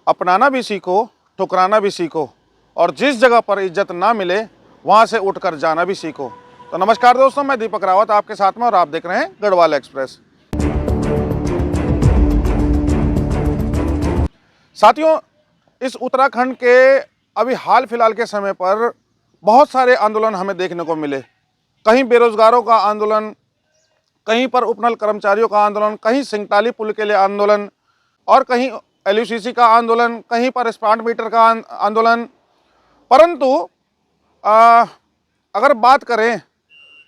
अपनाना भी सीखो, ठुकराना भी सीखो, और जिस जगह पर इज्जत ना मिले वहाँ से उठकर जाना भी सीखो। तो नमस्कार दोस्तों, मैं दीपक रावत आपके साथ में, और आप देख रहे हैं गढ़वाल एक्सप्रेस। साथियों, इस उत्तराखंड के अभी हाल फिलहाल के समय पर बहुत सारे आंदोलन हमें देखने को मिले। कहीं बेरोजगारों का आंदोलन, कहीं पर उपनल कर्मचारियों का आंदोलन, कहीं सिंगटाली पुल के लिए आंदोलन, और कहीं LUCC का आंदोलन, कहीं पर स्मार्ट मीटर का आंदोलन। परंतु अगर बात करें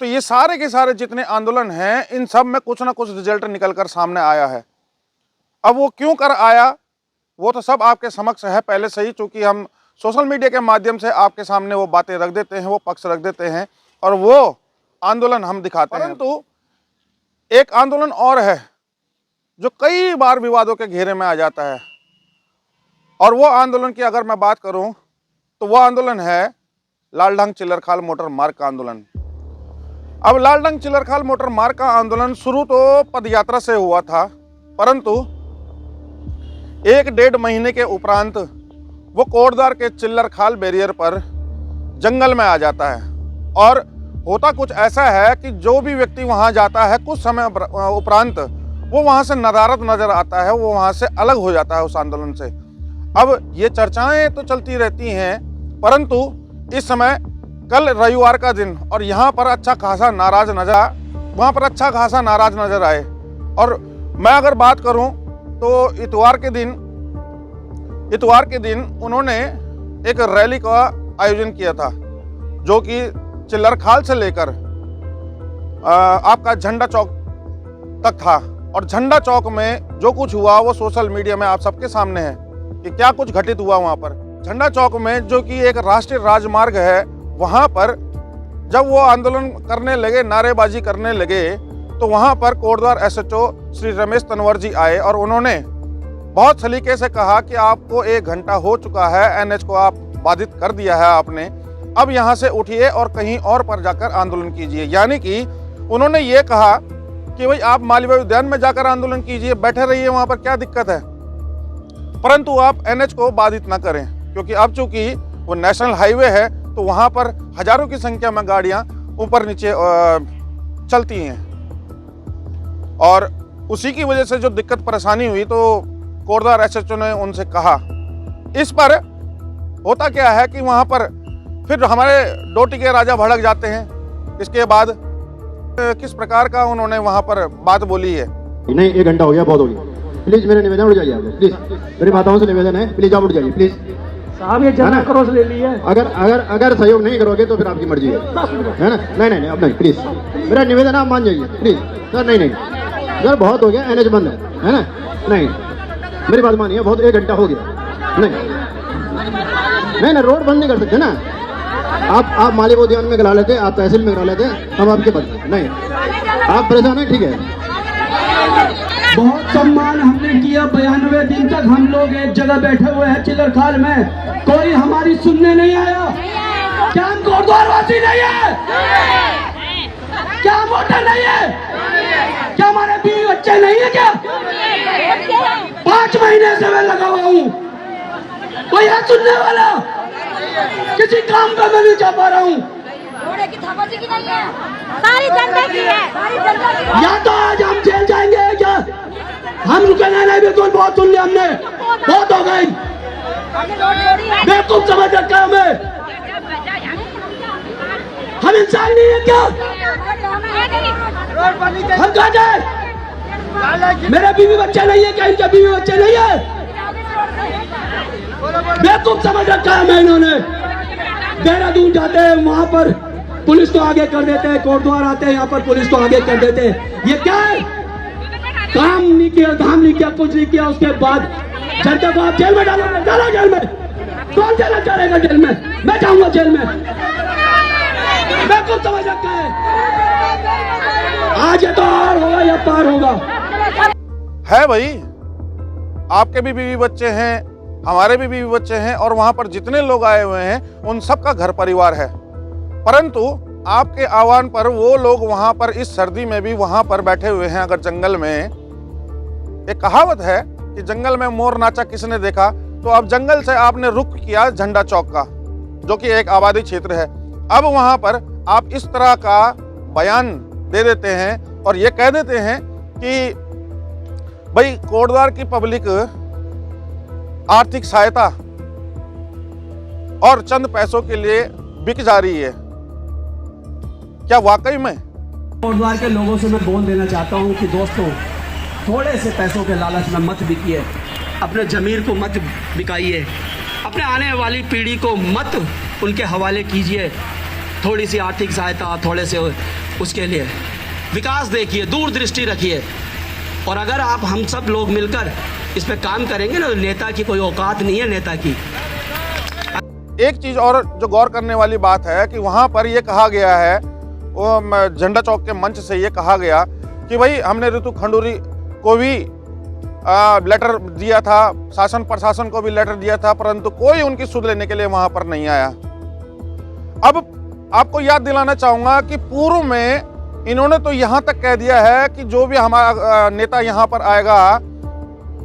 तो ये सारे के सारे जितने आंदोलन हैं, इन सब में कुछ ना कुछ रिजल्ट निकल कर सामने आया है। अब वो क्यों कर आया, वो तो सब आपके समक्ष है पहले से ही, चूँकि हम सोशल मीडिया के माध्यम से आपके सामने वो बातें रख देते हैं, वो पक्ष रख देते हैं, और वो आंदोलन हम दिखाते हैं। परंतु एक आंदोलन और है जो कई बार विवादों के घेरे में आ जाता है, और वो आंदोलन की अगर मैं बात करूं तो वो आंदोलन है लालढंग चिल्लरखाल मोटर मार्ग का आंदोलन। अब लालढंग चिल्लरखाल मोटर मार्ग का आंदोलन शुरू तो पदयात्रा से हुआ था, परंतु 1-1.5 महीने के उपरांत वो कोटद्वार के चिल्लरखाल बैरियर पर जंगल में आ जाता है। और होता कुछ ऐसा है कि जो भी व्यक्ति वहाँ जाता है, कुछ समय उपरांत वो वहाँ से नदारद नजर आता है, वो वहाँ से अलग हो जाता है उस आंदोलन से। अब ये चर्चाएं तो चलती रहती हैं, परंतु इस समय कल रविवार का दिन, और यहाँ पर अच्छा खासा नाराज नजर, वहाँ पर अच्छा खासा नाराज नजर आए। और मैं अगर बात करूँ तो इतवार के दिन उन्होंने एक रैली का आयोजन किया था, जो कि चिल्लरखाल से लेकर आपका झंडा चौक तक था। और झंडा चौक में जो कुछ हुआ वो सोशल मीडिया में आप सबके सामने है कि क्या कुछ घटित हुआ वहाँ पर। झंडा चौक में, जो कि एक राष्ट्रीय राजमार्ग है, वहाँ पर जब वो आंदोलन करने लगे, नारेबाजी करने लगे, तो वहाँ पर कोटद्वार SHO श्री रमेश तनवर जी आए, और उन्होंने बहुत सलीके से कहा कि आपको 1 घंटा हो चुका है, NH को आप बाधित कर दिया है आपने, अब यहाँ से उठिए और कहीं और पर जाकर आंदोलन कीजिए। यानी कि उन्होंने ये कहा कि भाई आप मालवीय उद्यान में जाकर आंदोलन कीजिए, बैठे रहिए, वहाँ पर क्या दिक्कत है, परंतु आप NH को बाधित ना करें, क्योंकि अब चूंकि वो नेशनल हाईवे है तो वहाँ पर हजारों की संख्या में गाड़ियाँ ऊपर नीचे चलती हैं, और उसी की वजह से जो दिक्कत परेशानी हुई, तो कोटद्वार SHO ने उनसे कहा। इस पर होता क्या है कि वहाँ पर फिर हमारे डोटी के राजा भड़क जाते हैं। इसके बाद किस प्रकार का उन्होंने वहाँ पर बात बोली है। नहीं, 1 घंटा हो गया, बहुत हो गया, प्लीज मेरे निवेदन उठ जाइए आप, प्लीज मेरी माताओं से निवेदन है, प्लीज आप उठ जाइए प्लीज। साहब ये जन आक्रोश ले लिया है। अगर सहयोग नहीं करोगे तो फिर आपकी मर्जी है ना। नहीं अब नहीं, प्लीज मेरा निवेदन आप मान जाइए प्लीज। सर नहीं सर, बहुत हो गया, NH बंद है ना। नहीं, मेरी बात मानिए, बहुत 1 घंटा हो गया। नहीं, रोड बंद नहीं कर सकते ना आप मालवीय उद्यान में करा लेते, आप तहसील में करा लेते, हम आपके बंद नहीं, आप परेशान है, ठीक है। बहुत सम्मान हमने किया, 92 दिन तक हम लोग एक जगह बैठे हुए हैं चिल्लरखाल में, कोई हमारी सुनने नहीं आया। क्या हम कोटद्वार वासी नहीं है? क्या हम वोटर नहीं है? क्या हमारे बीवी बच्चे नहीं है? क्या 5 महीने से मैं लगा हुआ हूँ, कोई है सुनने वाला? किसी काम का मैं नहीं जा पा रहा हूँ। सारी जनता की है। या तो आज हम जेल जाएंगे, या हम रुकेंगे नहीं। बिल्कुल, बहुत सुन लिया हमने, बहुत हो गई, बेवकूफ समझ रखा हमें। हम इंसान नहीं है क्या? हम कहाँ जाए? मेरे बीवी बच्चे नहीं है क्या? इनके बीवी बच्चे नहीं है? बेवकूफ समझ रखा है हमें इन्होंने। देहरादून जाते हैं, वहां पर पुलिस को आगे कर देते हैं, कोटद्वार आते हैं, यहाँ पर पुलिस को आगे कर देते हैं। ये क्या है? काम नहीं किया, धाम नहीं किया, कुछ नहीं किया, उसके बाद जनता को आप जेल में डालो जेल में। कौन जाना चाहेगा जेल में? मैं जाऊंगा जेल में। बेवकूफ समझ रखा है। आज ये तो और होगा या पार होगा। है भाई, आपके भी बीवी बच्चे हैं, हमारे भी बीवी बच्चे हैं, और वहां पर जितने लोग आए हुए हैं उन सबका घर परिवार है। परंतु आपके आह्वान पर वो लोग वहां पर इस सर्दी में भी वहां पर बैठे हुए हैं। अगर जंगल में, एक कहावत है कि जंगल में मोर नाचा किसने देखा, तो अब जंगल से आपने रुख किया झंडा चौक का, जो कि एक आबादी क्षेत्र है। अब वहां पर आप इस तरह का बयान दे देते हैं और ये कह देते हैं कि भाई कोटद्वार की पब्लिक आर्थिक सहायता और चंद पैसों के लिए बिक जा रही है। क्या वाकई में? कोटद्वार के लोगों से मैं बोल देना चाहता हूं कि दोस्तों, थोड़े से पैसों के लालच में मत बिकिए, अपने ज़मीर को मत बिकाइए, अपने आने वाली पीढ़ी को मत उनके हवाले कीजिए। थोड़ी सी आर्थिक सहायता, थोड़े से उसके लिए विकास देखिए, दूरदृष्टि रखिए। और अगर आप हम सब लोग मिलकर इस पे काम करेंगे ना, तो नेता की कोई औकात नहीं है नेता की। एक चीज और जो गौर करने वाली बात है कि वहां पर यह कहा गया है, वो झंडा चौक के मंच से ये कहा गया कि भाई हमने ऋतु खंडूरी को भी लेटर दिया था, शासन प्रशासन को भी लेटर दिया था, परंतु कोई उनकी सुध लेने के लिए वहां पर नहीं आया। अब आपको याद दिलाना चाहूंगा कि पूर्व में इन्होंने तो यहां तक कह दिया है कि जो भी हमारा नेता यहां पर आएगा,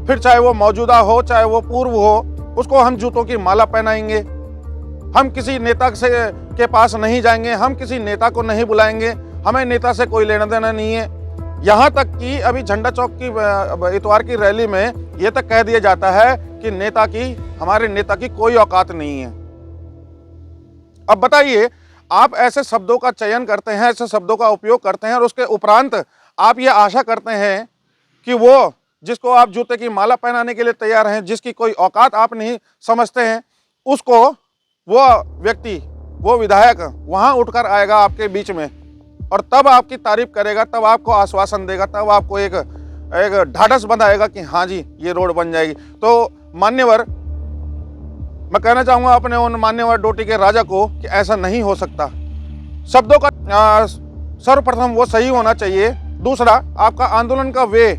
फिर चाहे वो मौजूदा हो चाहे वो पूर्व हो, उसको हम जूतों की माला पहनाएंगे, हम किसी नेता से के पास नहीं जाएंगे, हम किसी नेता को नहीं बुलाएंगे, हमें नेता से कोई लेना देना नहीं है। यहाँ तक कि अभी झंडा चौक की इतवार की रैली में ये तक कह दिया जाता है कि हमारे नेता की कोई औकात नहीं है। अब बताइए, आप ऐसे शब्दों का चयन करते हैं, ऐसे शब्दों का उपयोग करते हैं और उसके उपरांत आप ये आशा करते हैं कि वो जिसको आप जूते की माला पहनाने के लिए तैयार हैं, जिसकी कोई औकात आप नहीं समझते हैं, उसको वो व्यक्ति, वो विधायक वहाँ उठकर आएगा आपके बीच में और तब आपकी तारीफ करेगा, तब आपको आश्वासन देगा, तब आपको एक ढाढ़स बंधाएगा कि हाँ जी ये रोड बन जाएगी। तो मान्यवर, मैं कहना चाहूँगा अपने उन मान्यवर डोटी के राजा को कि ऐसा नहीं हो सकता। शब्दों का सर्वप्रथम वो सही होना चाहिए, दूसरा आपका आंदोलन का वे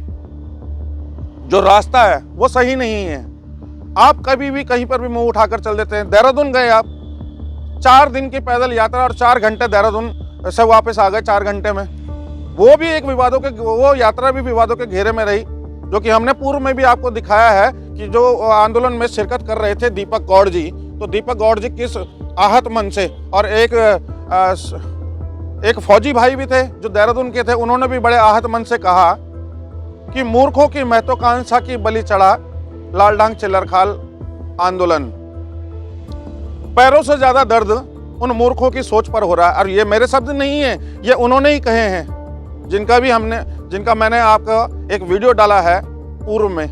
जो रास्ता है वो सही नहीं है। आप कभी भी कहीं पर भी मुंह उठाकर चल देते हैं। देहरादून गए आप, 4 दिन की पैदल यात्रा और 4 घंटे देहरादून से वापस आ गए 4 घंटे में। वो भी एक विवादों के, वो यात्रा भी विवादों के घेरे में रही, जो कि हमने पूर्व में भी आपको दिखाया है कि जो आंदोलन में शिरकत कर रहे थे दीपक गौड़ जी, तो दीपक गौड़ जी किस आहत मन से, और एक फौजी भाई भी थे जो देहरादून के थे, उन्होंने भी बड़े आहत मन से कहा कि मूर्खों की महत्वाकांक्षा की बलि चढ़ा लालडांग चिल्लरखाल आंदोलन। पैरों से ज्यादा दर्द उन मूर्खों की सोच पर हो रहा है। और ये मेरे शब्द नहीं है, ये उन्होंने ही कहे हैं, जिनका मैंने आपका एक वीडियो डाला है पूर्व में,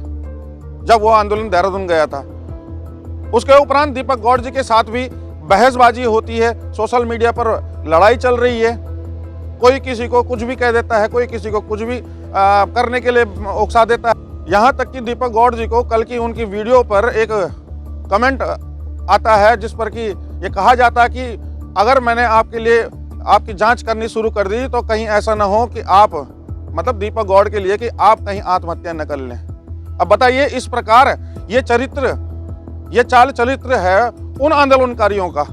जब वो आंदोलन देहरादून गया था। उसके उपरांत दीपक गौड़ जी के साथ भी बहसबाजी होती है, सोशल मीडिया पर लड़ाई चल रही है, कोई किसी को कुछ भी कह देता है, कोई किसी को कुछ भी करने के लिए उकसा देता है। यहाँ तक कि दीपक गौड़ जी को कल की उनकी वीडियो पर एक कमेंट आता है जिस पर कि ये कहा जाता है कि अगर मैंने आपके लिए आपकी जांच करनी शुरू कर दी तो कहीं ऐसा ना हो कि आप, मतलब दीपक गौड़ के लिए, कि आप कहीं आत्महत्या न कर लें। अब बताइए, इस प्रकार ये चरित्र, ये चाल चरित्र है उन आंदोलनकारियों का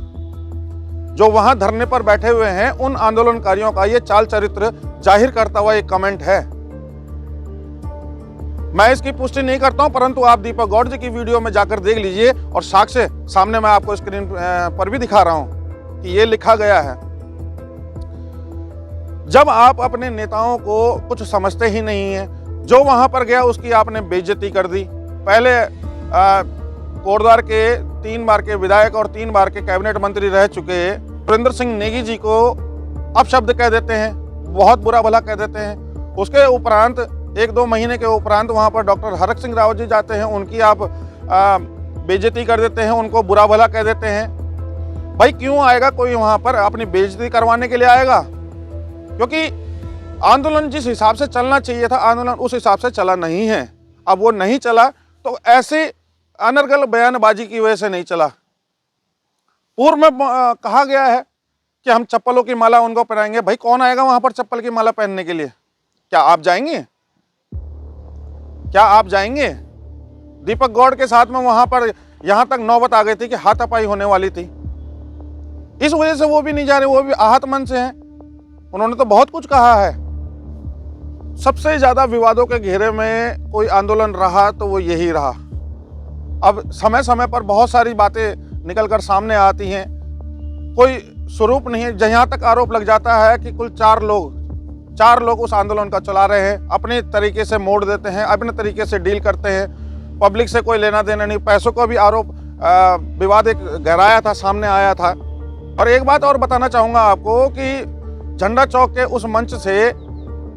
जो वहां धरने पर बैठे हुए हैं, उन आंदोलनकारियों का ये चाल चरित्र जाहिर करता हुआ एक कमेंट है। मैं इसकी पुष्टि नहीं करता हूं, परंतु आप दीपक गौड़ जी की वीडियो में जाकर देख लीजिए और साक्ष्य सामने मैं आपको स्क्रीन पर भी दिखा रहा हूं कि ये लिखा गया है। जब आप अपने नेताओं को कुछ समझते ही नहीं है, जो वहां पर गया उसकी आपने बेइज्जती कर दी। पहले कोटद्वार के 3 बार के विधायक और 3 बार के कैबिनेट मंत्री रह चुके सुरेंद्र सिंह नेगी जी को अपशब्द कह देते हैं, बहुत बुरा भला कह देते हैं। उसके उपरांत 1-2 महीने के उपरांत वहां पर डॉक्टर हरक सिंह रावत जी जाते हैं, उनकी आप बेइज्जती कर देते हैं, उनको बुरा भला कह देते हैं। भाई क्यों आएगा कोई वहां पर? अपनी बेइज्जती करवाने के लिए आएगा? क्योंकि आंदोलन जिस हिसाब से चलना चाहिए था, आंदोलन उस हिसाब से चला नहीं है। अब वो नहीं चला तो ऐसे अनर्गल बयानबाजी की वजह से नहीं चला। पूर्व में कहा गया है कि हम चप्पलों की माला उनको पहनाएंगे। भाई कौन आएगा वहां पर चप्पल की माला पहनने के लिए? क्या आप जाएंगे? क्या आप जाएंगे? दीपक गौड़ के साथ में वहां पर यहां तक नौबत आ गई थी कि हाथापाई होने वाली थी। इस वजह से वो भी नहीं जा रहे, वो भी आहत मन से हैं। उन्होंने तो बहुत कुछ कहा है। सबसे ज्यादा विवादों के घेरे में कोई आंदोलन रहा तो वो यही रहा। अब समय समय पर बहुत सारी बातें निकलकर सामने आती हैं, कोई स्वरूप नहीं है। जहाँ तक आरोप लग जाता है कि कुल चार लोग उस आंदोलन का चला रहे हैं, अपने तरीके से मोड़ देते हैं, अपने तरीके से डील करते हैं, पब्लिक से कोई लेना देना नहीं। पैसों का भी आरोप विवाद एक गहराया था, सामने आया था। और एक बात और बताना चाहूँगा आपको कि झंडा चौक के उस मंच से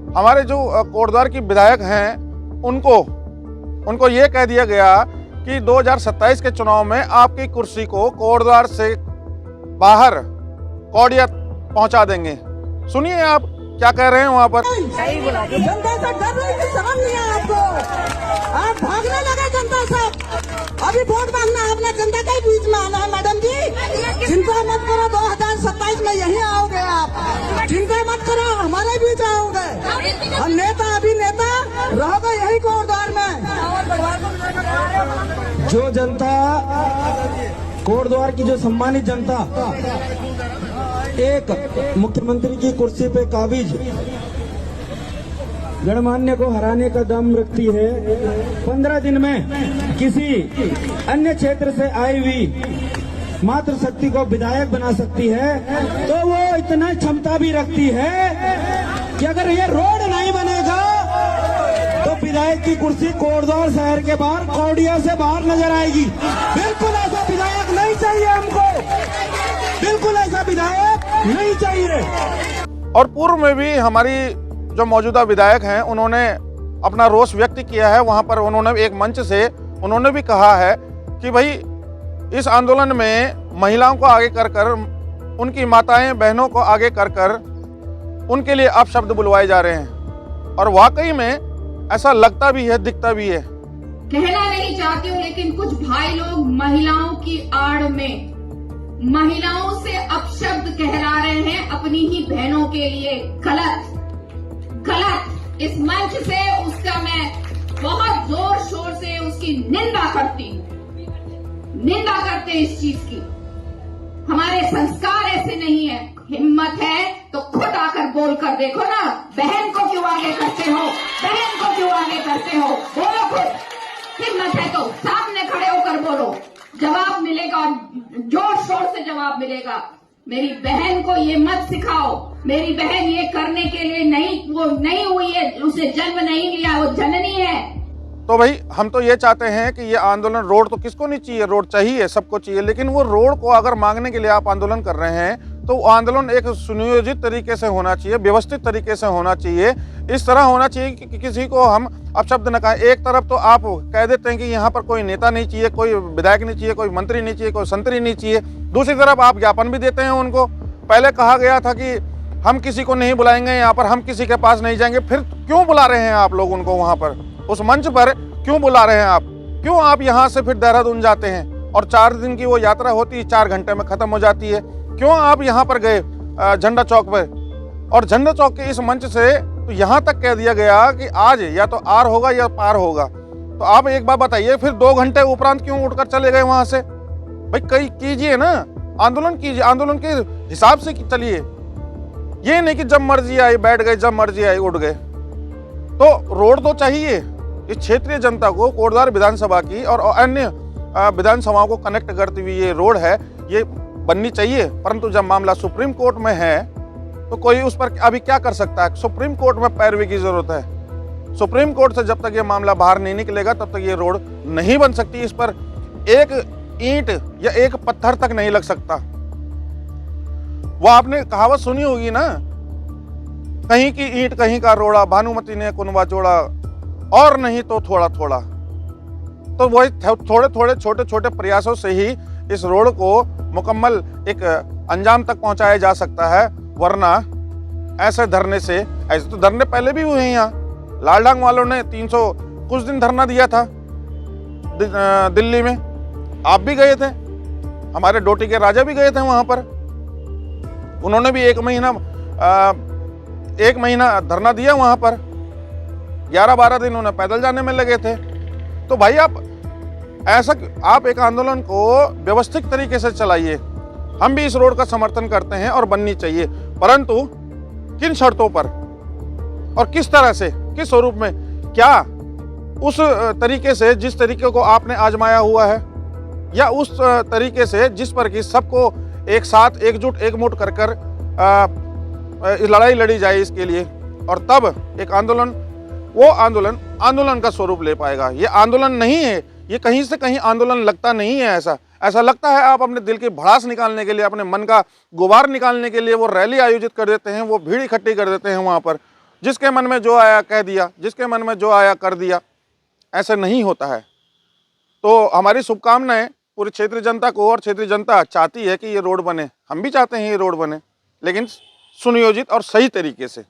हमारे जो कोटद्वार की विधायक हैं उनको ये कह दिया गया कि 2027 के चुनाव में आपकी कुर्सी को कोटद्वार से बाहर कौड़िया पहुंचा देंगे। सुनिए आप क्या कह रहे हैं वहां पर। जनता से डर रही कि समझ नहीं है आपको, आप भागने लगे जनता से। अभी वोट मांगना है, अपने जनता के बीच में आना है मैडम जी। चिंता मत करो, 2027 में यहीं आओगे आप। चिंता मत करो, हमारे बीच आओगे। हम नेता अभिनेता रहोगे यही कोटद्वार में। जो जनता कोटद्वार की, जो सम्मानित जनता एक मुख्यमंत्री की कुर्सी पे काबिज गणमान्य को हराने का दम रखती है, 15 दिन में किसी अन्य क्षेत्र से आई हुई मात्र शक्ति को विधायक बना सकती है, तो वो इतना क्षमता भी रखती है कि अगर ये रोड नहीं बनेगा तो विधायक की कुर्सी कोटद्वार शहर के बाहर कौड़िया से बाहर नजर आएगी। बिल्कुल ऐसा विधायक नहीं चाहिए हमको, बिल्कुल ऐसा विधायक नहीं चाहिए। और पूर्व में भी हमारी जो मौजूदा विधायक हैं उन्होंने अपना रोष व्यक्त किया है। वहां पर उन्होंने एक मंच से उन्होंने भी कहा है कि भाई इस आंदोलन में महिलाओं को आगे कर उनकी माताएं बहनों को आगे कर उनके लिए अपशब्द बुलवाए जा रहे हैं। और वाकई में ऐसा लगता भी है, दिखता भी है। कहना नहीं चाहती हूँ, लेकिन कुछ भाई लोग महिलाओं की आड़ में महिलाओं से अपशब्द कहला रहे हैं अपनी ही बहनों के लिए। गलत। इस मंच से उसका मैं बहुत जोर शोर से उसकी निंदा करती हूँ। निंदा करते हैं इस चीज की। हमारे संस्कार ऐसे नहीं है। हिम्मत है तो खुद आकर बोल कर देखो ना, बहन को क्यों आगे करते हो, बहन को क्यों आगे करते हो, बोलो खुद। हिम्मत है तो सामने खड़े होकर बोलो, जवाब मिलेगा, जोर शोर से जवाब मिलेगा। मेरी बहन को ये मत सिखाओ, मेरी बहन ये करने के लिए नहीं हुई है, उसे जन्म नहीं लिया, वो जननी है। तो भाई हम तो ये चाहते हैं कि ये आंदोलन, रोड तो किसको नहीं चाहिए, रोड चाहिए, सबको चाहिए, लेकिन वो रोड को अगर मांगने के लिए आप आंदोलन कर रहे हैं तो आंदोलन एक सुनियोजित तरीके से होना चाहिए, व्यवस्थित तरीके से होना चाहिए। इस तरह होना चाहिए कि किसी को हम अपशब्द न कहें। एक तरफ तो आप कह देते हैं कि यहाँ पर कोई नेता नहीं चाहिए, कोई विधायक नहीं चाहिए, कोई मंत्री नहीं चाहिए, कोई संतरी नहीं चाहिए, दूसरी तरफ आप ज्ञापन भी देते हैं उनको। पहले कहा गया था कि हम किसी को नहीं बुलाएंगे यहाँ पर, हम किसी के पास नहीं जाएंगे, फिर क्यों बुला रहे हैं आप लोग उनको वहाँ पर, उस मंच पर क्यों बुला रहे हैं आप? क्यों आप यहाँ से फिर देहरादून जाते हैं और 4 दिन की वो यात्रा होती है, 4 घंटे में खत्म हो जाती है? क्यों आप यहाँ पर गए झंडा चौक पर? और झंडा चौक के इस मंच से तो यहाँ तक कह दिया गया कि आज या तो आर होगा या पार होगा। तो आप एक बात बताइए, फिर 2 घंटे उपरांत क्यों उठकर चले गए वहां से? भाई कई कीजिए ना, आंदोलन कीजिए, आंदोलन के हिसाब से चलिए। ये नहीं कि जब मर्जी आई बैठ गए, जब मर्जी आई उठ गए। तो रोड तो चाहिए। इस क्षेत्रीय जनता को कोटद्वार विधानसभा की और अन्य विधानसभाओं को कनेक्ट करती हुई ये रोड है, ये बननी चाहिए। परंतु जब मामला सुप्रीम कोर्ट में है तो कोई उस पर अभी क्या कर सकता है? सुप्रीम कोर्ट में पैरवी की जरूरत है। सुप्रीम कोर्ट से जब तक ये मामला बाहर नहीं निकलेगा तब तक ये रोड नहीं बन सकती। इस पर एक ईंट या एक पत्थर तक नहीं लग सकता। वो आपने कहावत सुनी होगी ना, कहीं की ईंट कहीं का रोड़ा, भानुमति ने कुनबा जोड़ा, और नहीं तो थोड़ा थोड़ा। तो वही थोड़े थोड़े छोटे छोटे प्रयासों से ही इस रोड को मुकम्मल एक अंजाम तक पहुंचाया जा सकता है। वरना ऐसे धरने से, ऐसे तो धरने पहले भी हुए हैं यहाँ। लालडांग वालों ने 300 कुछ दिन धरना दिया था दिल्ली में, आप भी गए थे, हमारे डोटी के राजा भी गए थे वहां पर। उन्होंने भी 1 महीना धरना दिया वहां पर। 11-12 दिन उन्हें पैदल जाने में लगे थे। तो भाई आप एक आंदोलन को व्यवस्थित तरीके से चलाइए। हम भी इस रोड का समर्थन करते हैं और बननी चाहिए, परंतु किन शर्तों पर और किस तरह से, किस स्वरूप में, क्या उस तरीके से जिस तरीके को आपने आजमाया हुआ है, या उस तरीके से जिस पर कि सबको एक साथ एकजुट एकमुट कर कर लड़ाई लड़ी जाए इसके लिए, और तब एक आंदोलन, वो आंदोलन का स्वरूप ले पाएगा। ये आंदोलन नहीं है, ये कहीं से कहीं आंदोलन लगता नहीं है। ऐसा लगता है आप अपने दिल की भड़ास निकालने के लिए, अपने मन का गुबार निकालने के लिए वो रैली आयोजित कर देते हैं, वो भीड़ इकट्ठी कर देते हैं वहाँ पर। जिसके मन में जो आया कह दिया, जिसके मन में जो आया कर दिया। ऐसा नहीं होता है। तो हमारी शुभकामनाएं पूरी क्षेत्रीय जनता को, और क्षेत्रीय जनता चाहती है कि ये रोड बने, हम भी चाहते हैं ये रोड बने, लेकिन सुनियोजित और सही तरीके से।